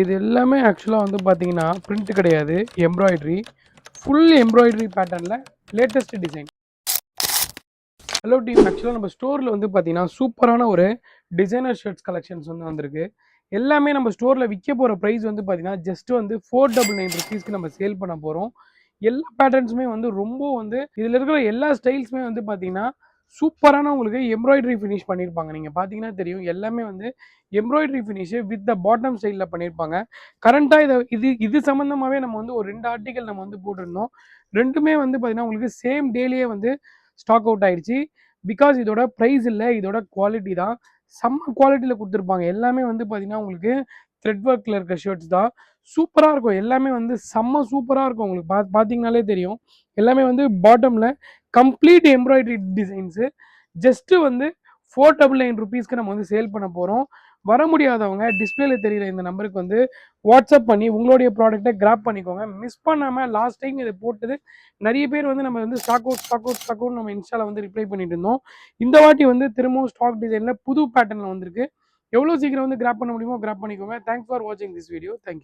இது எல்லாமே ஆக்சுவலாக வந்து பார்த்தீங்கன்னா பிரிண்ட் கிடையாது, எம்ப்ராய்டரி. ஃபுல் எம்ப்ராய்டரி பேட்டர்னில் லேட்டஸ்ட் டிசைன். ஹலோ டீம், ஆக்சுவலாக நம்ம ஸ்டோரில் வந்து பார்த்தீங்கன்னா சூப்பரான ஒரு டிசைனர் ஷர்ட்ஸ் கலெக்ஷன்ஸ் வந்து வந்திருக்கு. எல்லாமே நம்ம ஸ்டோரில் விற்க போகிற ப்ரைஸ் வந்து பார்த்தீங்கன்னா ஜஸ்ட் வந்து 499 ருபீஸ்க்கு நம்ம சேல் பண்ண போகிறோம். எல்லா பேட்டர்ன்ஸுமே வந்து ரொம்ப வந்து இதில் இருக்கிற எல்லா ஸ்டைல்ஸுமே வந்து பார்த்தீங்கன்னா சூப்பரான உங்களுக்கு எம்ப்ராய்டரி ஃபினிஷ் பண்ணியிருப்பாங்க. நீங்கள் பார்த்தீங்கன்னா தெரியும், எல்லாமே வந்து embroidery finish with the bottom ஸ்டைலில் பண்ணியிருப்பாங்க. கரண்ட்டாக இது சம்மந்தமாகவே நம்ம வந்து ஒரு 2 ஆர்டிகல் நம்ம வந்து போட்டிருந்தோம். ரெண்டுமே வந்து பார்த்தீங்கன்னா உங்களுக்கு சேம் டேலேயே வந்து ஸ்டாக் அவுட் ஆயிடுச்சு. பிகாஸ் இதோட ப்ரைஸ் இல்லை, இதோட குவாலிட்டி தான். செம்ம குவாலிட்டியில் கொடுத்துருப்பாங்க. எல்லாமே வந்து பார்த்தீங்கன்னா உங்களுக்கு த்ரெட் ஒர்க்கில் இருக்க ஷர்ட்ஸ் தான். சூப்பராக இருக்கும். எல்லாமே வந்து செம்ம சூப்பராக இருக்கும். உங்களுக்கு பார்த்தீங்கனாலே தெரியும். எல்லாமே வந்து பாட்டமில் கம்ப்ளீட் எம்ப்ராய்டரி டிசைன்ஸு. ஜஸ்ட்டு வந்து 499 ருபீஸ்க்கு நம்ம வந்து சேல் பண்ண போகிறோம். வர முடியாதவங்க டிஸ்பிளேல தெரியுற இந்த நம்பருக்கு வந்து வாட்ஸ்அப் பண்ணி உங்களுடைய ப்ராடக்ட்டை கிராப் பண்ணிக்கோங்க. மிஸ் பண்ணாமல் லாஸ்ட் டைம் இதை போட்டது நிறைய பேர் வந்து நம்ம வந்து ஸ்டாக் அவுட் நம்ம இன்ஸ்டால வந்து ரிப்ளை பண்ணிட்டு இருந்தோம். இந்த வாட்டி வந்து திரும்பவும் ஸ்டாக் டிசைனில் புது பேட்டர்னில் வந்திருக்கு. எவ்வளோ சீக்கிரம் வந்து கிராப் பண்ண முடியுமோ கிராப் பண்ணிக்கோங்க. தேங்க்ஸ் ஃபார் வாட்சிங் திஸ் வீடியோ. தேங்க்யூ.